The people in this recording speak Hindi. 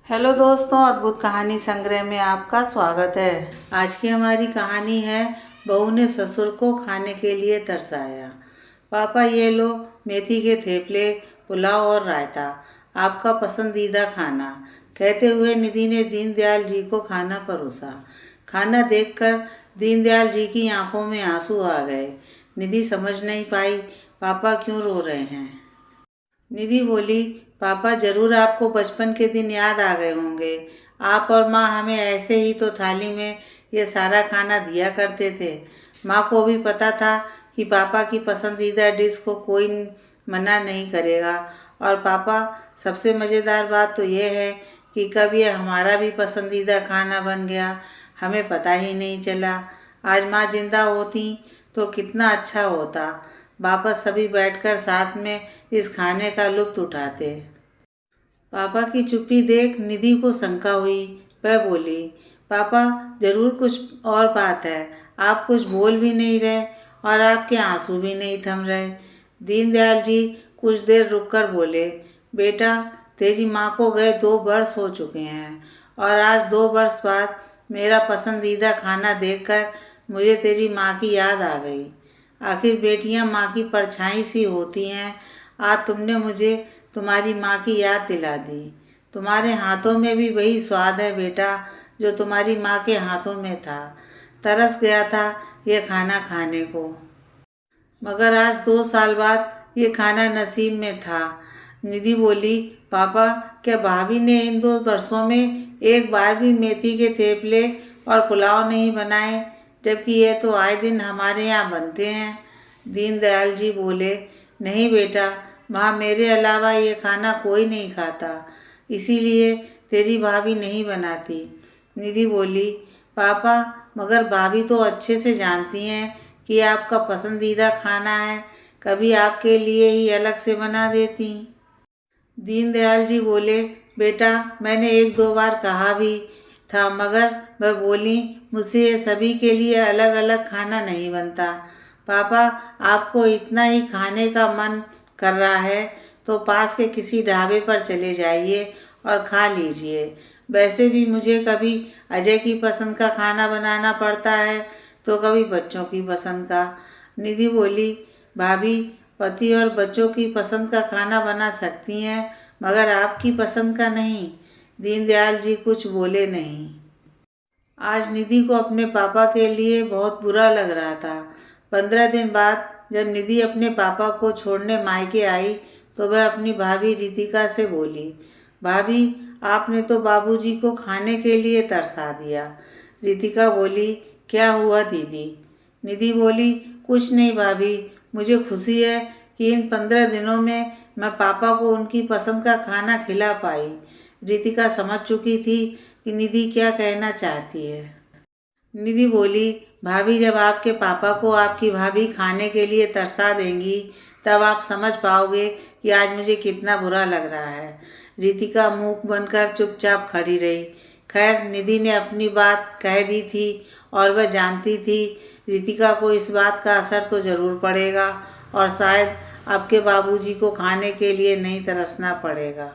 हेलो दोस्तों, अद्भुत कहानी संग्रह में आपका स्वागत है। आज की हमारी कहानी है बहू ने ससुर को खाने के लिए तरसाया। पापा ये लो मेथी के थेपले, पुलाव और रायता, आपका पसंदीदा खाना, कहते हुए निधि ने दीनदयाल जी को खाना परोसा। खाना देखकर दीनदयाल जी की आंखों में आंसू आ गए। निधि समझ नहीं पाई पापा क्यों रो रहे हैं। निधि बोली, पापा जरूर आपको बचपन के दिन याद आ गए होंगे। आप और माँ हमें ऐसे ही तो थाली में ये सारा खाना दिया करते थे। माँ को भी पता था कि पापा की पसंदीदा डिश को कोई मना नहीं करेगा। और पापा, सबसे मज़ेदार बात तो ये है कि कब ये हमारा भी पसंदीदा खाना बन गया, हमें पता ही नहीं चला। आज माँ जिंदा होती तो कितना अच्छा होता। वापस सभी बैठकर साथ में इस खाने का लुत्फ उठाते। पापा की चुप्पी देख निधि को शंका हुई। वह बोली, पापा जरूर कुछ और बात है। आप कुछ बोल भी नहीं रहे और आपके आंसू भी नहीं थम रहे। दीनदयाल जी कुछ देर रुककर बोले, बेटा तेरी माँ को गए 2 वर्ष हो चुके हैं और आज 2 वर्ष बाद मेरा पसंदीदा खाना देखकर मुझे तेरी माँ की याद आ गई। आखिर बेटियां माँ की परछाई सी होती हैं। आज तुमने मुझे तुम्हारी माँ की याद दिला दी। तुम्हारे हाथों में भी वही स्वाद है बेटा जो तुम्हारी माँ के हाथों में था। तरस गया था ये खाना खाने को, मगर आज 2 साल बाद ये खाना नसीब में था। निधि बोली, पापा क्या भाभी ने इन 2 वर्षों में एक बार भी मेथी के थेपले और पुलाव नहीं बनाए, जबकि ये तो आए दिन हमारे यहाँ बनते हैं। दीनदयाल जी बोले, नहीं बेटा, वहाँ मेरे अलावा ये खाना कोई नहीं खाता, इसीलिए तेरी भाभी नहीं बनाती। निधि बोली, पापा मगर भाभी तो अच्छे से जानती हैं कि आपका पसंदीदा खाना है, कभी आपके लिए ही अलग से बना देती। दीनदयाल जी बोले, बेटा मैंने 1-2 बार कहा भी था, मगर वह बोली, मुझसे ये सभी के लिए अलग अलग खाना नहीं बनता। पापा आपको इतना ही खाने का मन कर रहा है तो पास के किसी ढाबे पर चले जाइए और खा लीजिए। वैसे भी मुझे कभी अजय की पसंद का खाना बनाना पड़ता है तो कभी बच्चों की पसंद का। निधि बोली, भाभी पति और बच्चों की पसंद का खाना बना सकती हैं, मगर आपकी पसंद का नहीं। दीनदयाल जी कुछ बोले नहीं। आज निधि को अपने पापा के लिए बहुत बुरा लग रहा था। 15 दिन बाद जब निधि अपने पापा को छोड़ने मायके आई तो वह अपनी भाभी रितिका से बोली, भाभी आपने तो बाबूजी को खाने के लिए तरसा दिया। रितिका बोली, क्या हुआ दीदी? निधि बोली, कुछ नहीं भाभी, मुझे खुशी है कि इन 15 दिनों में मैं पापा को उनकी पसंद का खाना खिला पाई। रितिका समझ चुकी थी कि निधि क्या कहना चाहती है। निधि बोली, भाभी जब आपके पापा को आपकी भाभी खाने के लिए तरसा देंगी तब आप समझ पाओगे कि आज मुझे कितना बुरा लग रहा है। रितिका मूक बनकर चुपचाप खड़ी रही। खैर निधि ने अपनी बात कह दी थी और वह जानती थी रितिका को इस बात का असर तो ज़रूर पड़ेगा और शायद आपके बाबूजी को खाने के लिए नहीं तरसना पड़ेगा।